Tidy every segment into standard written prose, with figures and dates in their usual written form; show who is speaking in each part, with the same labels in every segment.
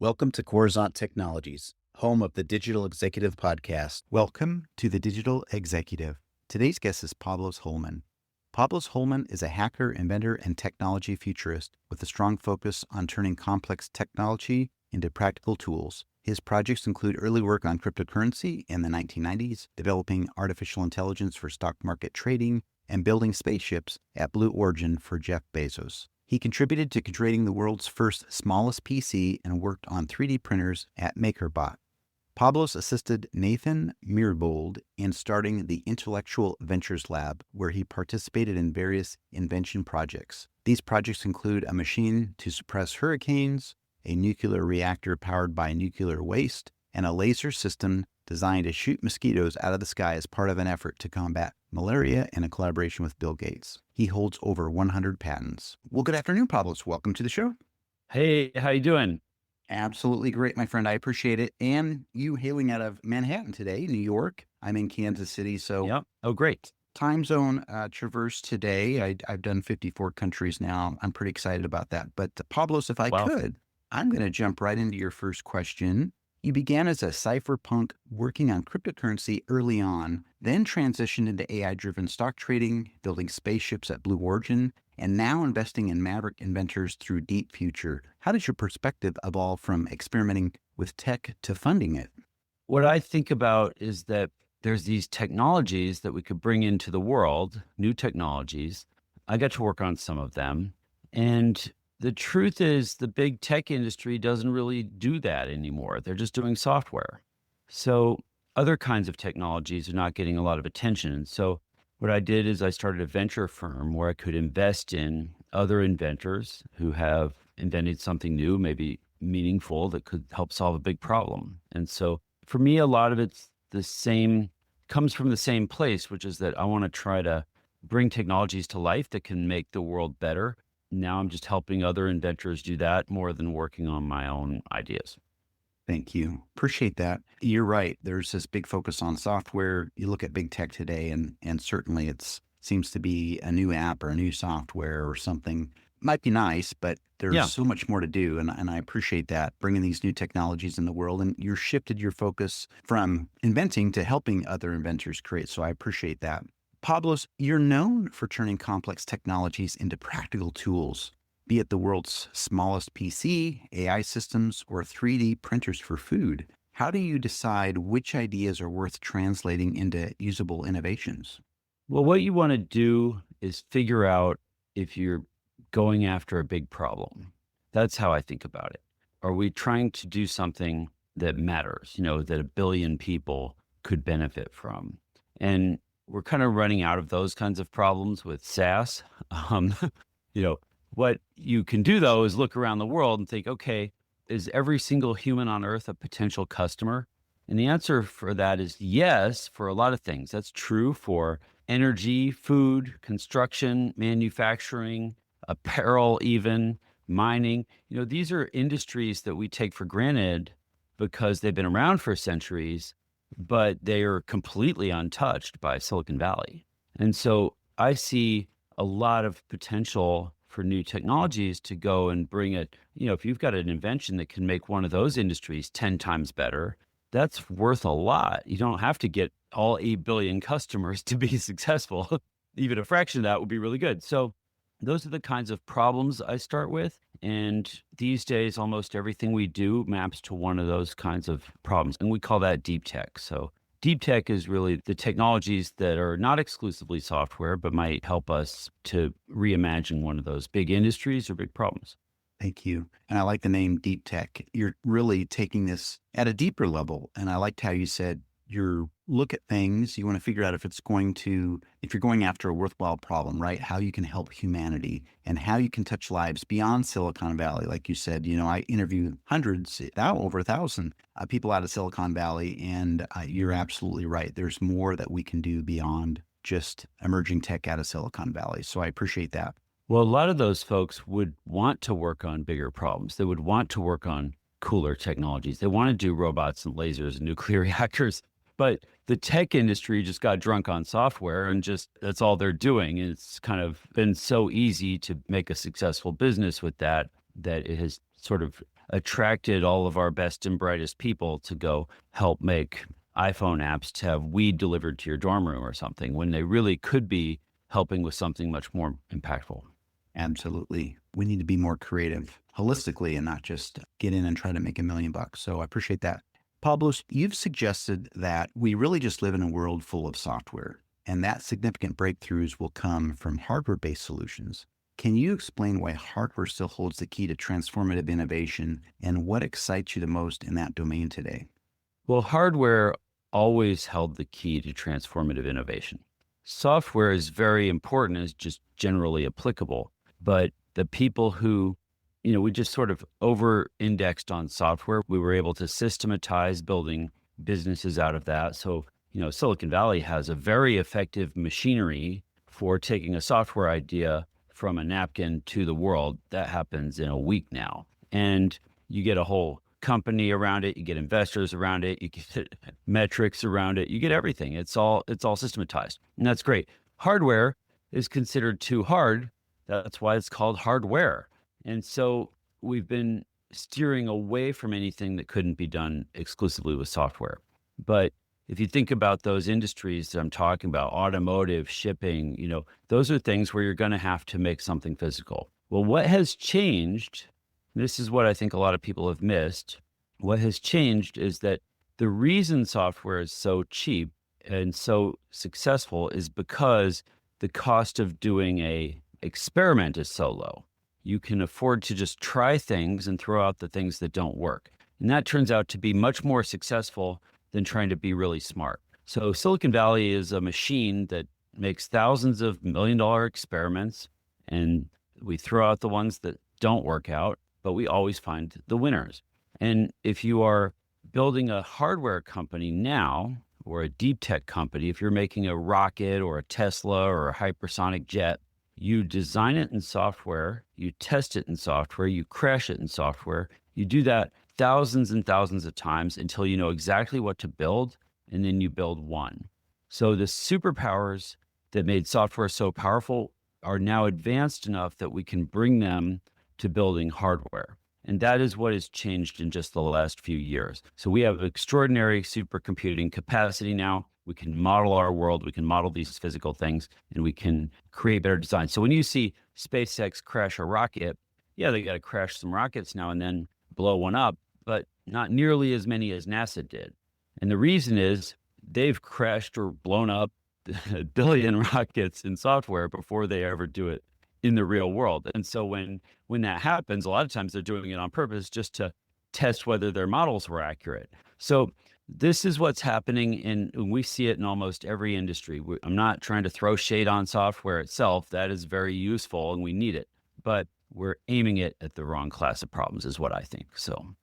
Speaker 1: Welcome to Coruzant Technologies, home of the Digital Executive Podcast.
Speaker 2: Welcome to the Digital Executive. Today's guest is Pablos Holman. Pablos Holman is a hacker, inventor, and technology futurist with a strong focus on turning complex technology into practical tools. His projects include early work on cryptocurrency in the 1990s, developing artificial intelligence for stock market trading, and building spaceships at Blue Origin for Jeff Bezos. He contributed to creating the world's first smallest PC and worked on 3D printers at MakerBot. Pablos assisted Nathan Myhrvold in starting the Intellectual Ventures Lab, where he participated in various invention projects. These projects include a machine to suppress hurricanes, a nuclear reactor powered by nuclear waste, and a laser system designed to shoot mosquitoes out of the sky as part of an effort to combat malaria in a collaboration with Bill Gates. He holds over 100 patents. Well, good afternoon, Pablos. Welcome to the show.
Speaker 3: Hey, how you doing?
Speaker 2: Absolutely great, my friend. I appreciate it. And you hailing out of Manhattan today, New York. I'm in Kansas City, so
Speaker 3: Yep. Oh, great.
Speaker 2: time zone traverse today. I've done 54 countries now. I'm pretty excited about that. But Pablos, if I
Speaker 3: Wow.
Speaker 2: could, I'm going to jump right into your first question. You began as a cypherpunk working on cryptocurrency early on, then transitioned into AI-driven stock trading, building spaceships at Blue Origin, and now investing in maverick inventors through Deep Future. How does your perspective evolve from experimenting with tech to funding it?
Speaker 3: What I think about is that there's these technologies that we could bring into the world, new technologies. I got to work on some of them. And the truth is the big tech industry doesn't really do that anymore. They're just doing software. So other kinds of technologies are not getting a lot of attention. And so what I did is I started a venture firm where I could invest in other inventors who have invented something new, maybe meaningful, that could help solve a big problem. And so for me, a lot of it's the same, comes from the same place, which is that I want to try to bring technologies to life that can make the world better. Now I'm just helping other inventors do that more than working on my own ideas.
Speaker 2: Thank you. Appreciate that. You're right. There's this big focus on software. You look at big tech today, and certainly it seems to be a new app or a new software or something. Might be nice, but there's
Speaker 3: Yeah.
Speaker 2: so much more to do. And I appreciate that, bringing these new technologies in the world. And you're shifted your focus from inventing to helping other inventors create. So I appreciate that. Pablos, you're known for turning complex technologies into practical tools, be it the world's smallest PC, AI systems, or 3D printers for food. How do you decide which ideas are worth translating into usable innovations?
Speaker 3: Well, what you want to do is figure out if you're going after a big problem. That's how I think about it. Are we trying to do something that matters, that a billion people could benefit from? And we're kind of running out of those kinds of problems with SaaS. Um, what you can do though is look around the world and think, okay, is every single human on earth a potential customer? And the answer for that is yes, for a lot of things. That's true for energy, food, construction, manufacturing, apparel, even mining. These are industries that we take for granted because they've been around for centuries, but they are completely untouched by Silicon Valley. And so I see a lot of potential for new technologies to go and bring it. If you've got an invention that can make one of those industries 10 times better, that's worth a lot. You don't have to get all 8 billion customers to be successful. Even a fraction of that would be really good. So those are the kinds of problems I start with. And these days, almost everything we do maps to one of those kinds of problems. And we call that deep tech. So deep tech is really the technologies that are not exclusively software, but might help us to reimagine one of those big industries or big problems.
Speaker 2: Thank you. And I like the name deep tech. You're really taking this at a deeper level. And I liked how you said you look at things, you want to figure out if you're going after a worthwhile problem, right? How you can help humanity and how you can touch lives beyond Silicon Valley. Like you said, I interview hundreds, now over 1,000 people out of Silicon Valley. And you're absolutely right. There's more that we can do beyond just emerging tech out of Silicon Valley. So I appreciate that.
Speaker 3: Well, a lot of those folks would want to work on bigger problems. They would want to work on cooler technologies. They want to do robots and lasers and nuclear reactors. But the tech industry just got drunk on software and just that's all they're doing. And it's kind of been so easy to make a successful business with that it has sort of attracted all of our best and brightest people to go help make iPhone apps to have weed delivered to your dorm room or something, when they really could be helping with something much more impactful.
Speaker 2: Absolutely. We need to be more creative holistically and not just get in and try to make $1 million. So I appreciate that. Pablos, you've suggested that we really just live in a world full of software, and that significant breakthroughs will come from hardware-based solutions. Can you explain why hardware still holds the key to transformative innovation and what excites you the most in that domain today?
Speaker 3: Well, hardware always held the key to transformative innovation. Software is very important, is just generally applicable, but the people who, we just sort of over indexed on software. We were able to systematize building businesses out of that. So, Silicon Valley has a very effective machinery for taking a software idea from a napkin to the world. That happens in a week now. And you get a whole company around it, you get investors around it, you get metrics around it, you get everything. It's all systematized. And that's great. Hardware is considered too hard. That's why it's called hardware. And so we've been steering away from anything that couldn't be done exclusively with software. But if you think about those industries that I'm talking about, automotive, shipping, those are things where you're going to have to make something physical. Well, what has changed, this is what I think a lot of people have missed. What has changed is that the reason software is so cheap and so successful is because the cost of doing a experiment is so low. You can afford to just try things and throw out the things that don't work. And that turns out to be much more successful than trying to be really smart. So Silicon Valley is a machine that makes thousands of $1 million experiments, and we throw out the ones that don't work out, but we always find the winners. And if you are building a hardware company now, or a deep tech company, if you're making a rocket or a Tesla or a hypersonic jet, you design it in software, you test it in software, you crash it in software. You do that thousands and thousands of times until you know exactly what to build, and then you build one. So the superpowers that made software so powerful are now advanced enough that we can bring them to building hardware. And that is what has changed in just the last few years. So we have extraordinary supercomputing capacity now. We can model our world, we can model these physical things, and we can create better design. So when you see SpaceX crash a rocket, yeah, they got to crash some rockets now and then, blow one up, but not nearly as many as NASA did. And the reason is they've crashed or blown up a billion rockets in software before they ever do it in the real world. And so when that happens, a lot of times they're doing it on purpose just to test whether their models were accurate. So this is what's happening, and we see it in almost every industry. I'm not trying to throw shade on software itself. That is very useful and we need it, but we're aiming it at the wrong class of problems is what I think. So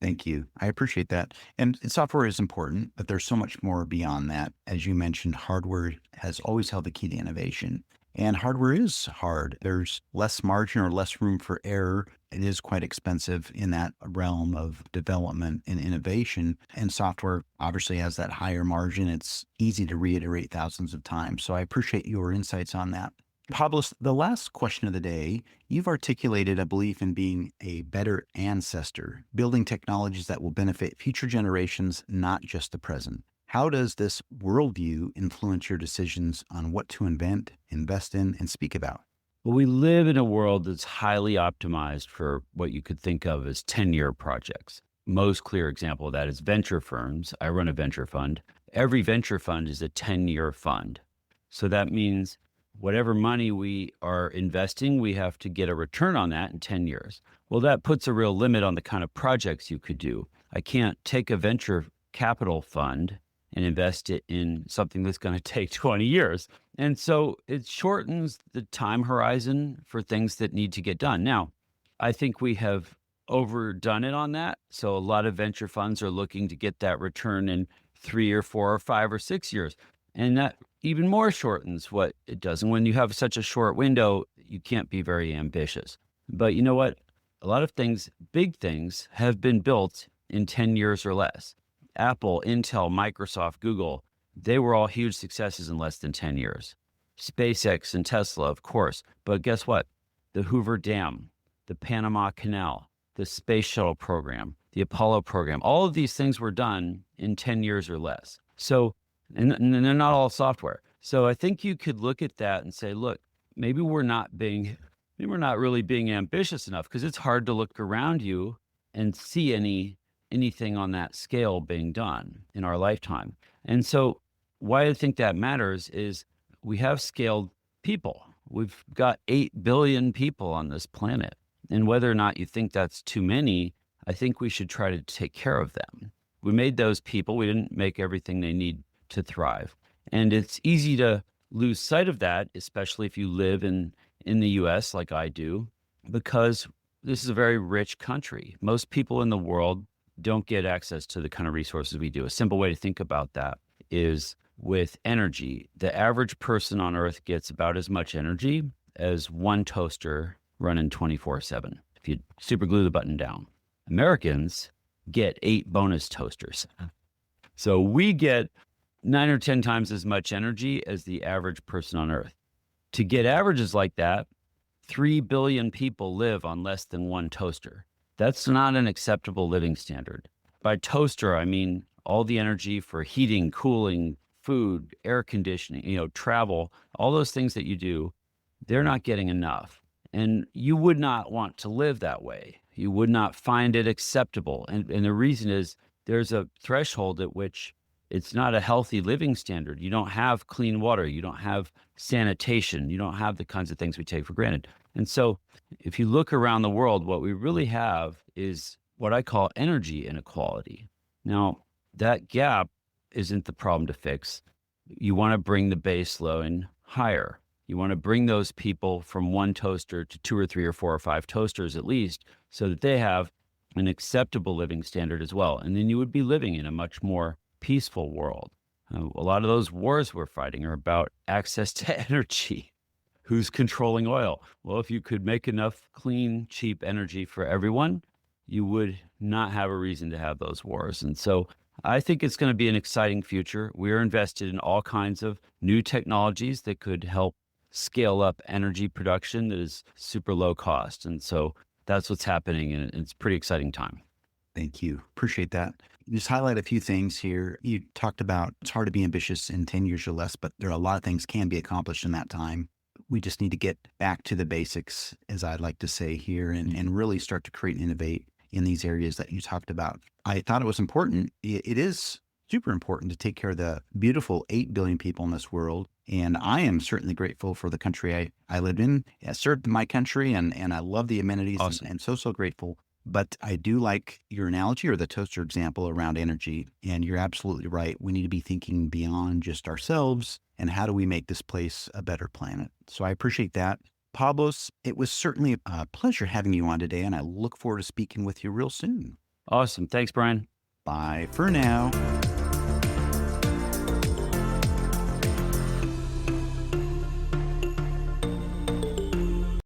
Speaker 2: Thank you. I appreciate that. And software is important, but there's so much more beyond that. As you mentioned, hardware has always held the key to innovation. And hardware is hard. There's less margin or less room for error. It is quite expensive in that realm of development and innovation. And software obviously has that higher margin. It's easy to reiterate thousands of times. So I appreciate your insights on that. Pablos, the last question of the day, you've articulated a belief in being a better ancestor, building technologies that will benefit future generations, not just the present. How does this worldview influence your decisions on what to invent, invest in, and speak about?
Speaker 3: Well, we live in a world that's highly optimized for what you could think of as 10-year projects. Most clear example of that is venture firms. I run a venture fund. Every venture fund is a 10-year fund. So that means whatever money we are investing, we have to get a return on that in 10 years. Well, that puts a real limit on the kind of projects you could do. I can't take a venture capital fund and invest it in something that's going to take 20 years. And so it shortens the time horizon for things that need to get done. Now, I think we have overdone it on that. So a lot of venture funds are looking to get that return in 3 or 4 or 5 or 6 years. And that even more shortens what it does. And when you have such a short window, you can't be very ambitious. But you know what? A lot of things, big things, have been built in 10 years or less. Apple, Intel, Microsoft, Google, they were all huge successes in less than 10 years. SpaceX and Tesla, of course. But guess what? The Hoover Dam, the Panama Canal, the space shuttle program, the Apollo program. All of these things were done in 10 years or less. So, and they're not all software. So I think you could look at that and say, look, maybe we're not really being ambitious enough, because it's hard to look around you and see anything on that scale being done in our lifetime. And so why I think that matters is we have scaled people. We've got 8 billion people on this planet. And whether or not you think that's too many, I think we should try to take care of them. We made those people. We didn't make everything they need to thrive. And it's easy to lose sight of that, especially if you live in the US like I do, because this is a very rich country. Most people in the world don't get access to the kind of resources we do. A simple way to think about that is with energy. The average person on Earth gets about as much energy as one toaster running 24/7. If you super glue the button down, Americans get 8 bonus toasters. So we get 9 or 10 times as much energy as the average person on Earth. To get averages like that, 3 billion people live on less than one toaster. That's not an acceptable living standard. By toaster, I mean all the energy for heating, cooling, food, air conditioning, travel, all those things that you do, they're not getting enough. And you would not want to live that way. You would not find it acceptable. And the reason is there's a threshold at which it's not a healthy living standard. You don't have clean water. You don't have sanitation. You don't have the kinds of things we take for granted. And so if you look around the world, what we really have is what I call energy inequality. Now, that gap isn't the problem to fix. You want to bring the base load higher. You want to bring those people from one toaster to 2 or 3 or 4 or 5 toasters at least, so that they have an acceptable living standard as well. And then you would be living in a much more peaceful world. A lot of those wars we're fighting are about access to energy. Who's controlling oil? Well, if you could make enough clean, cheap energy for everyone, you would not have a reason to have those wars. And so I think it's going to be an exciting future. We're invested in all kinds of new technologies that could help scale up energy production that is super low cost. And so that's what's happening, and it's a pretty exciting time.
Speaker 2: Thank you. Appreciate that. Just highlight a few things here. You talked about it's hard to be ambitious in 10 years or less, but there are a lot of things can be accomplished in that time. We just need to get back to the basics, as I'd like to say here, and really start to create and innovate in these areas that you talked about. I thought it was important. It is super important to take care of the beautiful 8 billion people in this world. And I am certainly grateful for the country I lived in. I served my country, and I love the amenities.
Speaker 3: Awesome.
Speaker 2: and so grateful. But I do like your analogy or the toaster example around energy. And you're absolutely right. We need to be thinking beyond just ourselves and how do we make this place a better planet. So I appreciate that. Pablos, it was certainly a pleasure having you on today, and I look forward to speaking with you real soon.
Speaker 3: Awesome. Thanks, Brian.
Speaker 2: Bye for now.